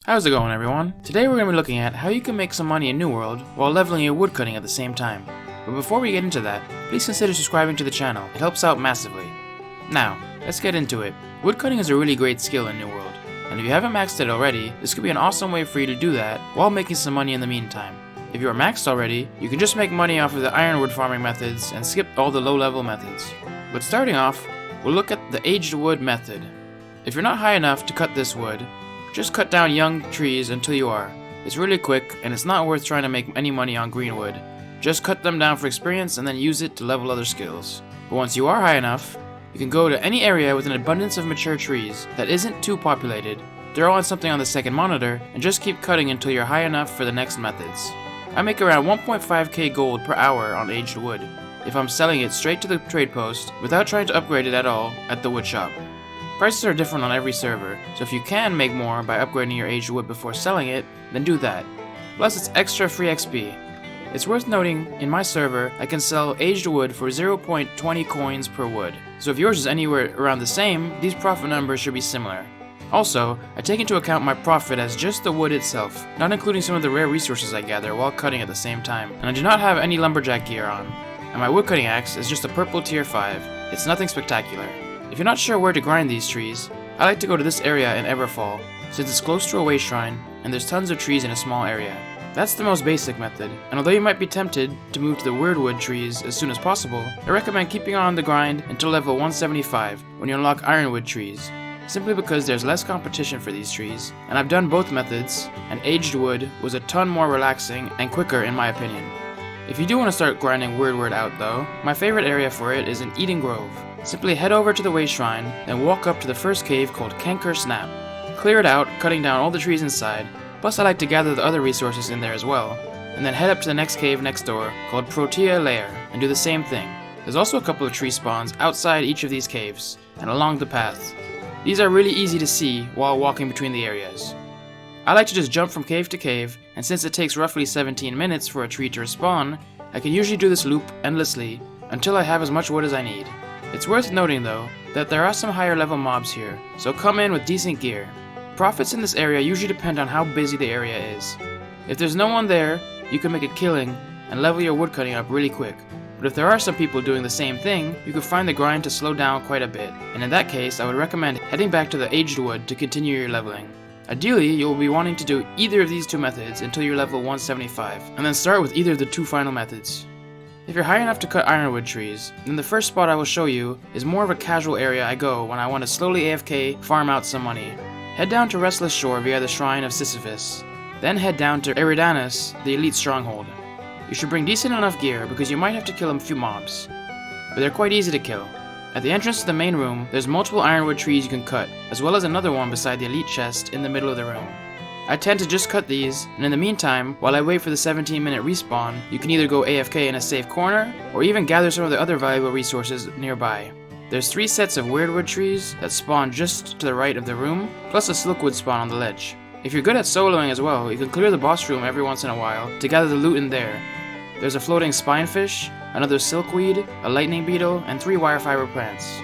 How's it going, everyone? Today we're going to be looking at how you can make some money in New World while leveling your woodcutting at the same time. But before we get into that, please consider subscribing to the channel. It helps out massively. Now, let's get into it. Woodcutting is a really great skill in New World, and if you haven't maxed it already, this could be an awesome way for you to do that while making some money in the meantime. If you are maxed already, you can just make money off of the Ironwood farming methods and skip all the low-level methods. But starting off, we'll look at the aged wood method. If you're not high enough to cut this wood, just cut down young trees until you are. It's really quick, and it's not worth trying to make any money on green wood. Just cut them down for experience and then use it to level other skills. But once you are high enough, you can go to any area with an abundance of mature trees that isn't too populated, throw on something on the second monitor, and just keep cutting until you're high enough for the next methods. I make around 1.5k gold per hour on aged wood, if I'm selling it straight to the trade post without trying to upgrade it at all at the wood shop. Prices are different on every server, so if you can make more by upgrading your aged wood before selling it, then do that. Plus it's extra free XP. It's worth noting, in my server, I can sell aged wood for 0.20 coins per wood, so if yours is anywhere around the same, these profit numbers should be similar. Also, I take into account my profit as just the wood itself, not including some of the rare resources I gather while cutting at the same time, and I do not have any lumberjack gear on, and my woodcutting axe is just a purple tier 5. It's nothing spectacular. If you're not sure where to grind these trees, I like to go to this area in Everfall, since it's close to a way shrine, and there's tons of trees in a small area. That's the most basic method, and although you might be tempted to move to the Weirdwood trees as soon as possible, I recommend keeping on the grind until level 175 when you unlock Ironwood trees, simply because there's less competition for these trees, and I've done both methods, and aged wood was a ton more relaxing and quicker in my opinion. If you do want to start grinding Weirdwood out though, my favorite area for it is in Eden Grove. Simply head over to the way shrine, then walk up to the first cave called Canker Snap. Clear it out, cutting down all the trees inside, plus I like to gather the other resources in there as well, and then head up to the next cave next door called Protea Lair and do the same thing. There's also a couple of tree spawns outside each of these caves, and along the path. These are really easy to see while walking between the areas. I like to just jump from cave to cave, and since it takes roughly 17 minutes for a tree to respawn, I can usually do this loop endlessly until I have as much wood as I need. It's worth noting though, that there are some higher level mobs here, so come in with decent gear. Profits in this area usually depend on how busy the area is. If there's no one there, you can make a killing and level your woodcutting up really quick. But if there are some people doing the same thing, you can find the grind to slow down quite a bit, and in that case I would recommend heading back to the aged wood to continue your leveling. Ideally, you'll be wanting to do either of these two methods until you're level 175, and then start with either of the two final methods. If you're high enough to cut ironwood trees, then the first spot I will show you is more of a casual area I go when I want to slowly AFK farm out some money. Head down to Restless Shore via the Shrine of Sisyphus, then head down to Eridanus, the elite stronghold. You should bring decent enough gear because you might have to kill a few mobs, but they're quite easy to kill. At the entrance to the main room, there's multiple ironwood trees you can cut, as well as another one beside the elite chest in the middle of the room. I tend to just cut these, and in the meantime, while I wait for the 17-minute respawn, you can either go AFK in a safe corner, or even gather some of the other valuable resources nearby. There's 3 sets of Weirdwood trees that spawn just to the right of the room, plus a silkwood spawn on the ledge. If you're good at soloing as well, you can clear the boss room every once in a while to gather the loot in there. There's a floating spinefish, another silkweed, a lightning beetle, and 3 wire fiber plants.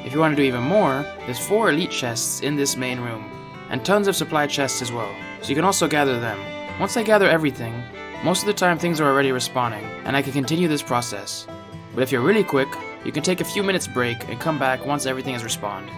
If you want to do even more, there's 4 elite chests in this main room, and tons of supply chests as well, so you can also gather them. Once I gather everything, most of the time things are already respawning, and I can continue this process. But if you're really quick, you can take a few minutes break and come back once everything is respawned.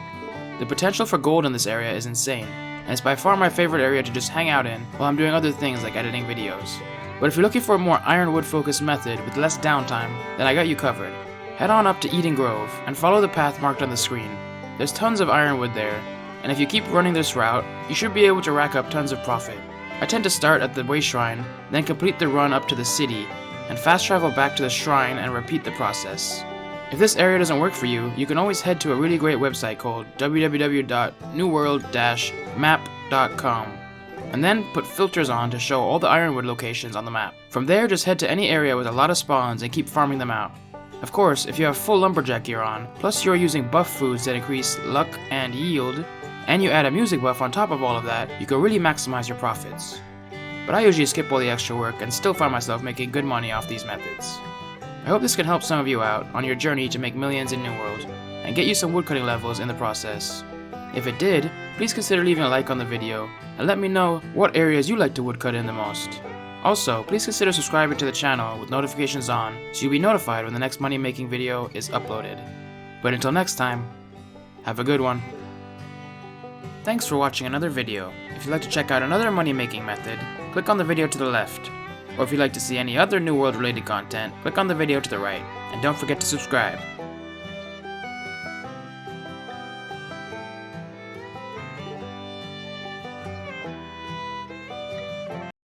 The potential for gold in this area is insane, and it's by far my favorite area to just hang out in while I'm doing other things like editing videos. But if you're looking for a more ironwood focused method with less downtime, then I got you covered. Head on up to Eden Grove and follow the path marked on the screen. There's tons of ironwood there, and if you keep running this route, you should be able to rack up tons of profit. I tend to start at the way shrine, then complete the run up to the city, and fast travel back to the shrine and repeat the process. If this area doesn't work for you, you can always head to a really great website called www.newworld-map.com, and then put filters on to show all the ironwood locations on the map. From there, just head to any area with a lot of spawns and keep farming them out. Of course, if you have full lumberjack gear on, plus you're using buff foods that increase luck and yield, and you add a music buff on top of all of that, you can really maximize your profits. But I usually skip all the extra work and still find myself making good money off these methods. I hope this can help some of you out on your journey to make millions in New World, and get you some woodcutting levels in the process. If it did, please consider leaving a like on the video and let me know what areas you like to woodcut in the most. Also, please consider subscribing to the channel with notifications on so you'll be notified when the next money making video is uploaded. But until next time, have a good one. Thanks for watching another video. If you'd like to check out another money making method, click on the video to the left. Or if you'd like to see any other New World related content, click on the video to the right. And don't forget to subscribe.